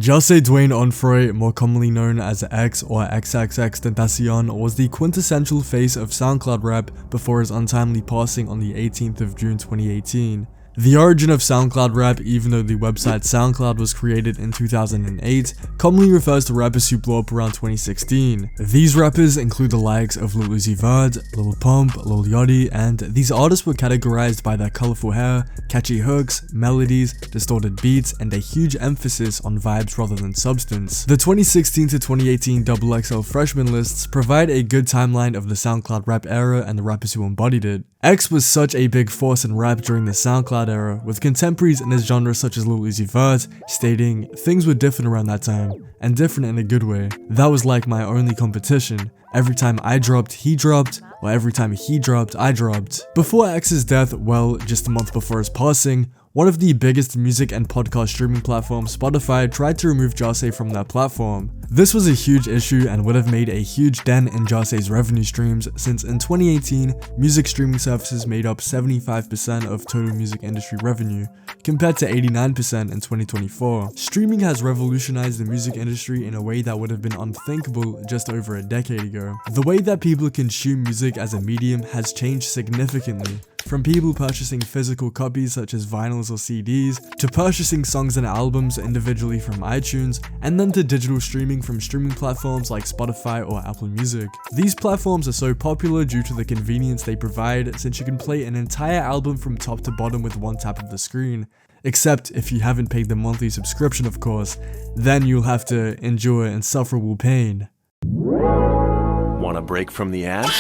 Jose Dwayne Onfroy, more commonly known as X or XXXTentacion, was the quintessential face of SoundCloud rap before his untimely passing on the 18th of June 2018. The origin of SoundCloud rap, even though the website SoundCloud was created in 2008, commonly refers to rappers who blew up around 2016. These rappers include the likes of Lil Uzi Vert, Lil Pump, Lil Yachty, and these artists were categorized by their colorful hair, catchy hooks, melodies, distorted beats, and a huge emphasis on vibes rather than substance. The 2016 to 2018 XXL freshman lists provide a good timeline of the SoundCloud rap era and the rappers who embodied it. X was such a big force in rap during the SoundCloud era, with contemporaries in his genre such as Lil Uzi Vert stating, "Things were different around that time, and different in a good way. That was like my only competition. Every time I dropped, he dropped, or every time he dropped, I dropped." Before X's death, well, just a month before his passing, one of the biggest music and podcast streaming platforms, Spotify, tried to remove Jose from their platform. This was a huge issue and would have made a huge dent in Jose's revenue streams, since in 2018, music streaming services made up 75% of total music industry revenue, compared to 89% in 2024. Streaming has revolutionized the music industry in a way that would have been unthinkable just over a decade ago. The way that people consume music as a medium has changed significantly. From people purchasing physical copies such as vinyls or CDs, to purchasing songs and albums individually from iTunes, and then to digital streaming from streaming platforms like Spotify or Apple Music. These platforms are so popular due to the convenience they provide, since you can play an entire album from top to bottom with one tap of the screen. Except if you haven't paid the monthly subscription, of course, then you'll have to endure insufferable pain. Want a break from the ads?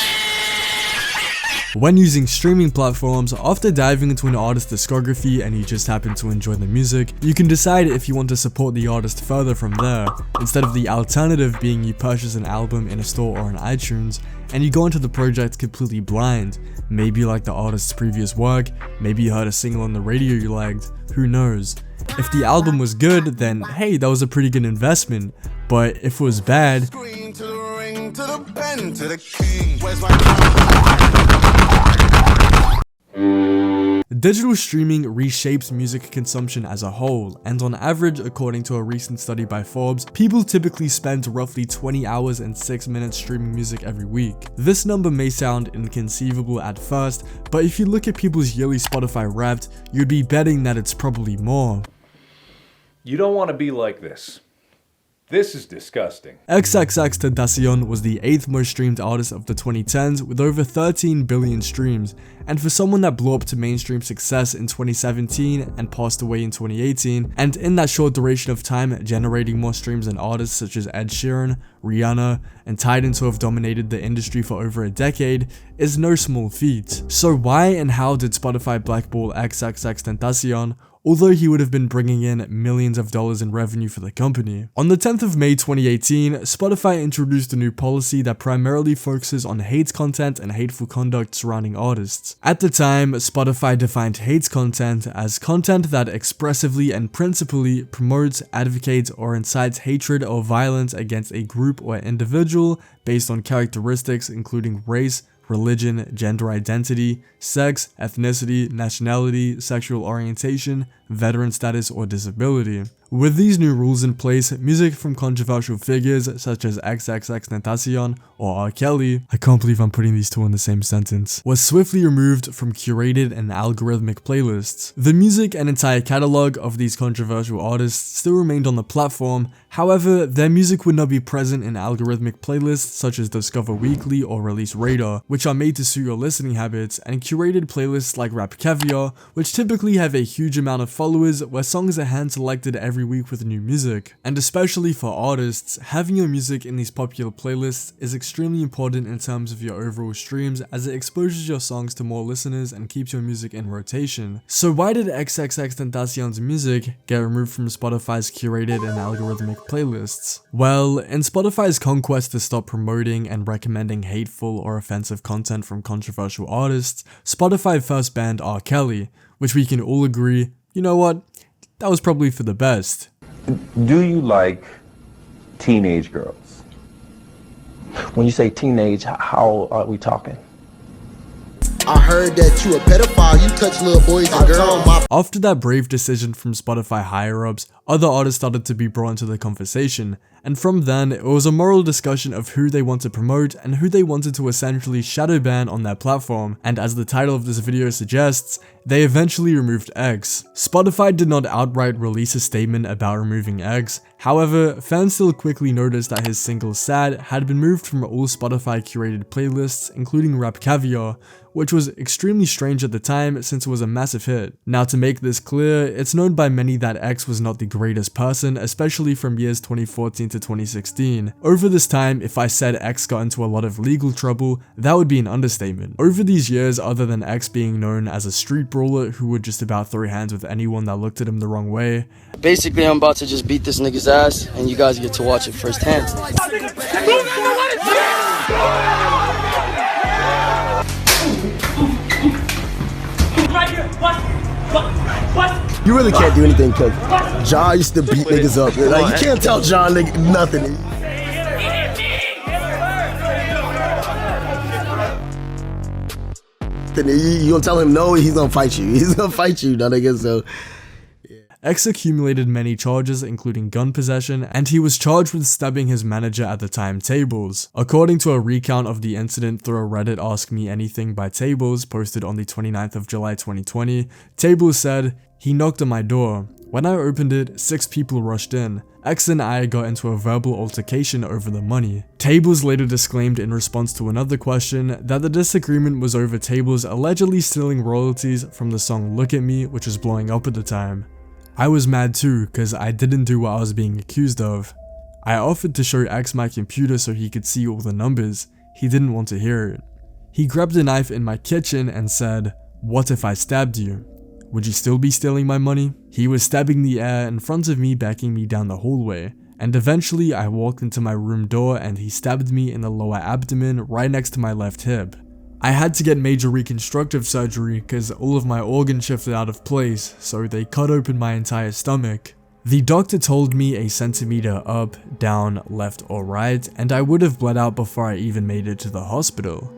When using streaming platforms, after diving into an artist's discography and you just happen to enjoy the music, you can decide if you want to support the artist further from there, instead of the alternative being you purchase an album in a store or on iTunes, and you go into the project completely blind. Maybe you like the artist's previous work, maybe you heard a single on the radio you liked, who knows. If the album was good, then hey, that was a pretty good investment, but if it was bad, digital streaming reshapes music consumption as a whole, and on average, according to a recent study by Forbes, people typically spend roughly 20 hours and 6 minutes streaming music every week. This number may sound inconceivable at first, but if you look at people's yearly Spotify Wrapped, you'd be betting that it's probably more. You don't want to be like this. This is disgusting. XXXTentacion was the 8th most streamed artist of the 2010s with over 13 billion streams, and for someone that blew up to mainstream success in 2017 and passed away in 2018, and in that short duration of time generating more streams than artists such as Ed Sheeran, Rihanna, and Titans who have dominated the industry for over a decade, is no small feat. So why and how did Spotify blackball XXXTentacion, although he would have been bringing in millions of dollars in revenue for the company? On the 10th of May 2018, Spotify introduced a new policy that primarily focuses on hate content and hateful conduct surrounding artists. At the time, Spotify defined hate content as content that expressively and principally promotes, advocates, or incites hatred or violence against a group or individual based on characteristics including race, religion, gender identity, sex, ethnicity, nationality, sexual orientation, veteran status, or disability. With these new rules in place, music from controversial figures such as XXXTentacion or R. Kelly, I can't believe I'm putting these two in the same sentence, was swiftly removed from curated and algorithmic playlists. The music and entire catalog of these controversial artists still remained on the platform, however, their music would not be present in algorithmic playlists such as Discover Weekly or Release Radar, which are made to suit your listening habits, and curated playlists like Rap Caviar, which typically have a huge amount of followers where songs are hand-selected every week with new music. And especially for artists, having your music in these popular playlists is extremely important in terms of your overall streams, as it exposes your songs to more listeners and keeps your music in rotation. So why did XXXTentacion's music get removed from Spotify's curated and algorithmic playlists? Well, in Spotify's conquest to stop promoting and recommending hateful or offensive content from controversial artists, Spotify first banned R. Kelly, which we can all agree, you know what, that was probably for the best. Do you like teenage girls? When you say teenage, how are we talking? I heard that you a pedophile, you touch little boys and girls. After that brave decision from Spotify higher-ups, other artists started to be brought into the conversation, and from then, it was a moral discussion of who they want to promote and who they wanted to essentially shadow ban on their platform, and as the title of this video suggests, they eventually removed X. Spotify did not outright release a statement about removing X, however, fans still quickly noticed that his single Sad had been moved from all Spotify curated playlists, including Rap Caviar, which was extremely strange at the time since it was a massive hit. Now to make this clear, it's known by many that X was not the greatest person, especially from years 2014 to 2016. Over this time, if I said X got into a lot of legal trouble, that would be an understatement. Over these years, other than X being known as a street brawler who would just about throw hands with anyone that looked at him the wrong way, basically I'm about to just beat this nigga's ass and you guys get to watch it firsthand. You really can't do anything because John used to beat niggas up. Like, you can't tell John nothing. You gonna tell him no, he's gonna fight you. He's gonna fight you, no nigga, so... X accumulated many charges including gun possession, and he was charged with stabbing his manager at the time, Tables. According to a recount of the incident through a Reddit Ask Me Anything by Tables posted on the 29th of July 2020, Tables said, "He knocked on my door. When I opened it, 6 people rushed in. X and I got into a verbal altercation over the money." Tables later disclaimed in response to another question that the disagreement was over Tables allegedly stealing royalties from the song Look at Me, which was blowing up at the time. "I was mad too, cause I didn't do what I was being accused of. I offered to show X my computer so he could see all the numbers. He didn't want to hear it. He grabbed a knife in my kitchen and said, 'What if I stabbed you? Would you still be stealing my money?' He was stabbing the air in front of me, backing me down the hallway, and eventually I walked into my room door and he stabbed me in the lower abdomen right next to my left hip. I had to get major reconstructive surgery because all of my organs shifted out of place, so they cut open my entire stomach. The doctor told me a centimeter up, down, left or right, and I would have bled out before I even made it to the hospital.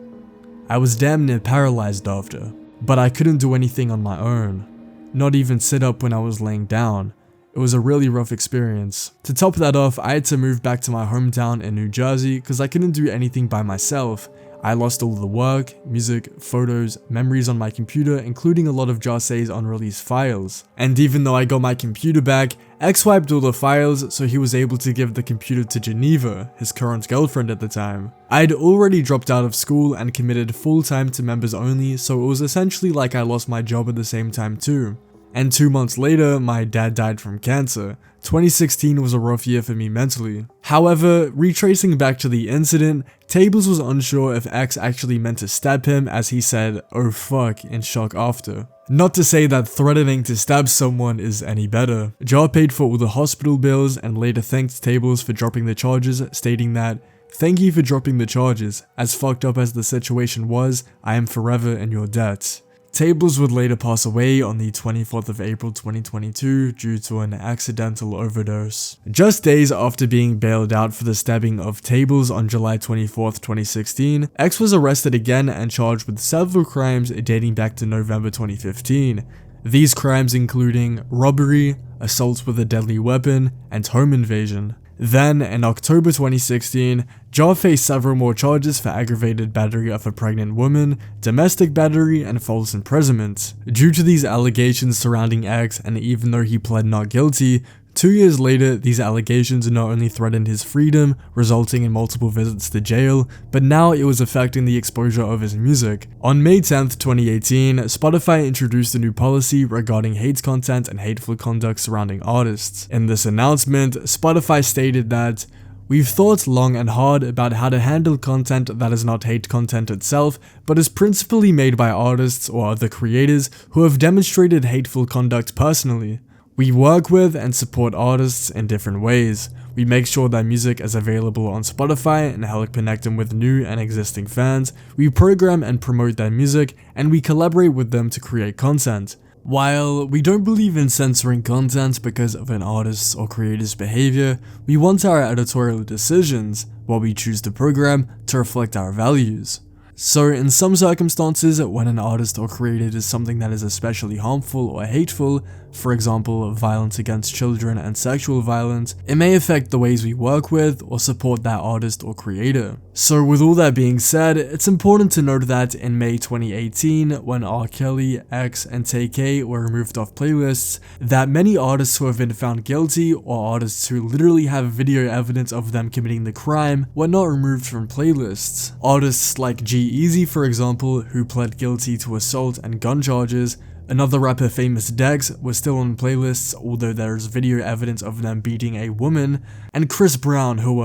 I was damn near paralyzed after, but I couldn't do anything on my own. Not even sit up when I was laying down. It was a really rough experience. To top that off, I had to move back to my hometown in New Jersey because I couldn't do anything by myself. I lost all the work, music, photos, memories on my computer, including a lot of Jarsay's unreleased files. And even though I got my computer back, X wiped all the files so he was able to give the computer to Geneva, his current girlfriend at the time. I'd already dropped out of school and committed full-time to members only, so it was essentially like I lost my job at the same time too. And 2 months later, my dad died from cancer. 2016 was a rough year for me mentally. However, retracing back to the incident, Tables was unsure if X actually meant to stab him, as he said, "Oh fuck," in shock after. Not to say that threatening to stab someone is any better. Jar paid for all the hospital bills and later thanked Tables for dropping the charges, stating that, "Thank you for dropping the charges. As fucked up as the situation was, I am forever in your debt." Tables would later pass away on the 24th of April 2022 due to an accidental overdose. Just days after being bailed out for the stabbing of Tables on July 24th, 2016, X was arrested again and charged with several crimes dating back to November 2015. These crimes including robbery, assault with a deadly weapon, and home invasion. Then, in October 2016, Jar faced several more charges for aggravated battery of a pregnant woman, domestic battery, and false imprisonment. Due to these allegations surrounding X, and even though he pled not guilty, 2 years later, these allegations not only threatened his freedom, resulting in multiple visits to jail, but now it was affecting the exposure of his music. On May 10th, 2018, Spotify introduced a new policy regarding hate content and hateful conduct surrounding artists. In this announcement, Spotify stated that, "We've thought long and hard about how to handle content that is not hate content itself, but is principally made by artists or other creators who have demonstrated hateful conduct personally. We work with and support artists in different ways. We make sure that music is available on Spotify and help connect them with new and existing fans. We program and promote their music, and we collaborate with them to create content. While we don't believe in censoring content because of an artist's or creator's behavior, we want our editorial decisions, what we choose to program, to reflect our values." So in some circumstances, when an artist or creator does something that is especially harmful or hateful, for example, violence against children and sexual violence, it may affect the ways we work with or support that artist or creator. So with all that being said, it's important to note that in May 2018, when R. Kelly, X, and TK were removed off playlists, that many artists who have been found guilty or artists who literally have video evidence of them committing the crime were not removed from playlists. Artists like G-Eazy, for example, who pled guilty to assault and gun charges. Another rapper, Famous Dex, was still on playlists, although there's video evidence of them beating a woman, and Chris Brown, who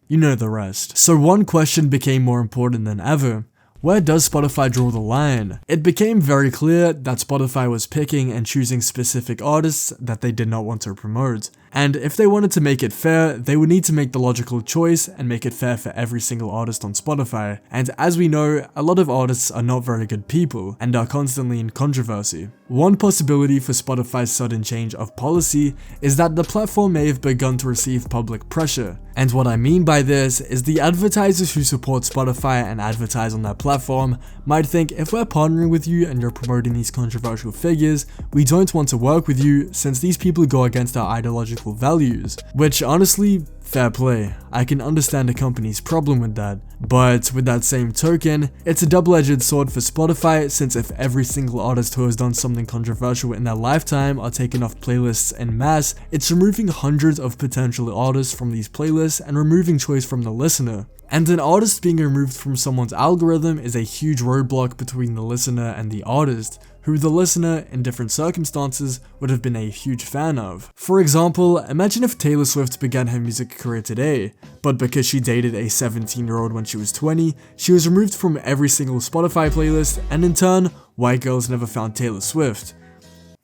you know the rest. So one question became more important than ever. Where does Spotify draw the line? It became very clear that Spotify was picking and choosing specific artists that they did not want to promote. And if they wanted to make it fair, they would need to make the logical choice and make it fair for every single artist on Spotify. And as we know, a lot of artists are not very good people and are constantly in controversy. One possibility for Spotify's sudden change of policy is that the platform may have begun to receive public pressure. And what I mean by this is the advertisers who support Spotify and advertise on their platform might think, if we're partnering with you and you're promoting these controversial figures, we don't want to work with you since these people go against our ideological values. Which honestly, fair play. I can understand a company's problem with that. But with that same token, it's a double-edged sword for Spotify, since if every single artist who has done something controversial in their lifetime are taken off playlists en masse, it's removing hundreds of potential artists from these playlists and removing choice from the listener. And an artist being removed from someone's algorithm is a huge roadblock between the listener and the artist, who the listener, in different circumstances, would have been a huge fan of. For example, imagine if Taylor Swift began her music career today, but because she dated a 17-year-old when she was 20, she was removed from every single Spotify playlist, and in turn, white girls never found Taylor Swift.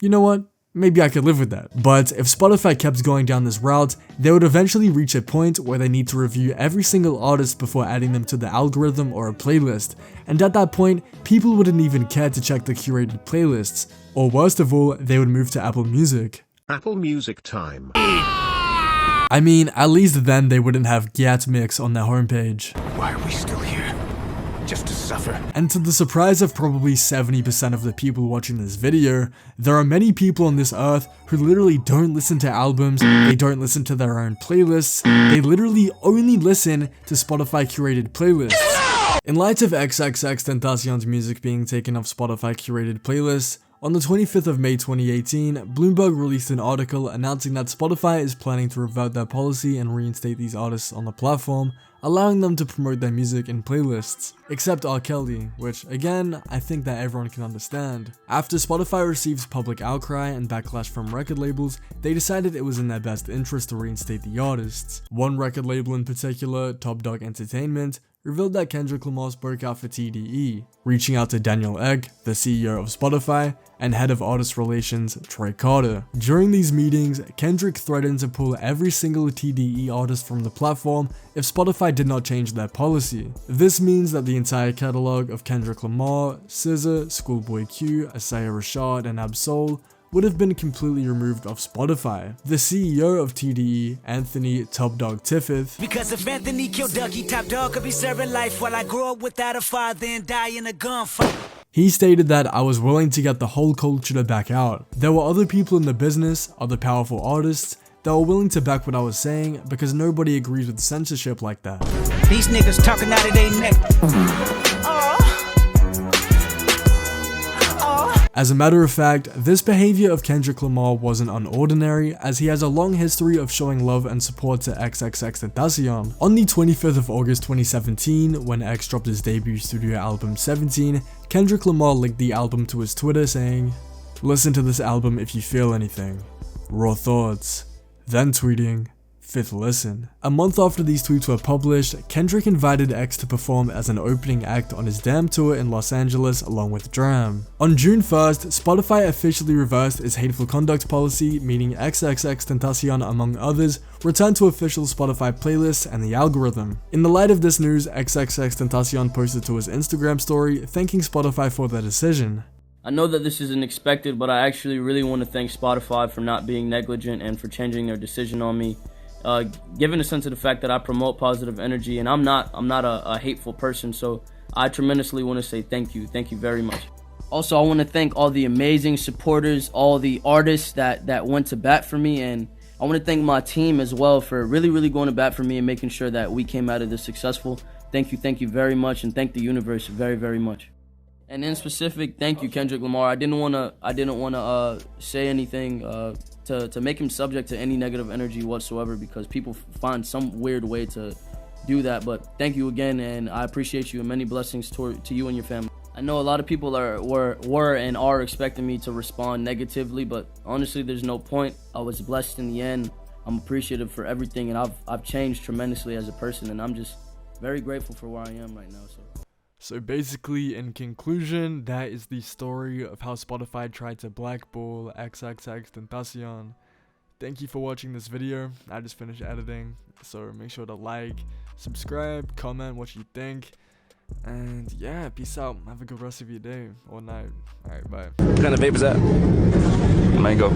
You know what? Maybe I could live with that. But if Spotify kept going down this route, they would eventually reach a point where they need to review every single artist before adding them to the algorithm or a playlist. And at that point, people wouldn't even care to check the curated playlists. Or worst of all, they would move to Apple Music. Apple Music time. I mean, at least then they wouldn't have Get Mix on their homepage. Why are we still here? Just to suffer. And to the surprise of probably 70% of the people watching this video, there are many people on this earth who literally don't listen to albums, they don't listen to their own playlists, they literally only listen to Spotify curated playlists. In light of XXXTentacion's music being taken off Spotify curated playlists, on the 25th of May 2018, Bloomberg released an article announcing that Spotify is planning to revert their policy and reinstate these artists on the platform, allowing them to promote their music in playlists, except R. Kelly, which again, I think that everyone can understand. After Spotify receives public outcry and backlash from record labels, they decided it was in their best interest to reinstate the artists. One record label in particular, Top Dog Entertainment, revealed that Kendrick Lamar spoke out for TDE, reaching out to Daniel Ek, the CEO of Spotify, and head of artist relations, Troy Carter. During these meetings, Kendrick threatened to pull every single TDE artist from the platform if Spotify did not change their policy. This means that the entire catalog of Kendrick Lamar, SZA, Schoolboy Q, Isaiah Rashad, and Absol would have been completely removed off Spotify. The CEO of TDE, Anthony Top Dog Tiffith, because if Anthony killed Dougie, Top Dog could be serving life while I grow up without a father and die in a gunfight. He stated that I was willing to get the whole culture to back out. There were other people in the business, other powerful artists, that were willing to back what I was saying because nobody agrees with censorship like that. These niggas talking out of their neck. As a matter of fact, this behavior of Kendrick Lamar wasn't unordinary, as he has a long history of showing love and support to XXXTentacion. On the 25th of August 2017, when X dropped his debut studio album 17, Kendrick Lamar linked the album to his Twitter saying, "Listen to this album if you feel anything. Raw thoughts." Then tweeting, "5th listen." A month after these tweets were published, Kendrick invited X to perform as an opening act on his Damn tour in Los Angeles along with Dram. On June 1st, Spotify officially reversed its hateful conduct policy, meaning XXXTentacion, among others, returned to official Spotify playlists and the algorithm. In the light of this news, XXXTentacion posted to his Instagram story thanking Spotify for their decision. I know that this isn't expected, but I actually really want to thank Spotify for not being negligent and for changing their decision on me. Given a sense of the fact that I promote positive energy and I'm not a hateful person, so I tremendously want to say thank you. Thank you very much. Also, I want to thank all the amazing supporters, all the artists that went to bat for me, and I want to thank my team as well for really going to bat for me and making sure that we came out of this successful. Thank you very much, and thank the universe very much. And in specific, thank you, Kendrick Lamar. I didn't want to say anything to make him subject to any negative energy whatsoever, because people find some weird way to do that. But thank you again, and I appreciate you, and many blessings to you and your family. I know a lot of people were and are expecting me to respond negatively, but honestly, there's no point. I was blessed in the end. I'm appreciative for everything, and I've changed tremendously as a person, and I'm just very grateful for where I am right now. So basically, in conclusion, that is the story of how Spotify tried to blackball XXXTentacion. Thank you for watching this video. I just finished editing, so make sure to like, subscribe, comment what you think. And yeah, peace out. Have a good rest of your day or night. Alright, bye. What kind of vape is that? Mango.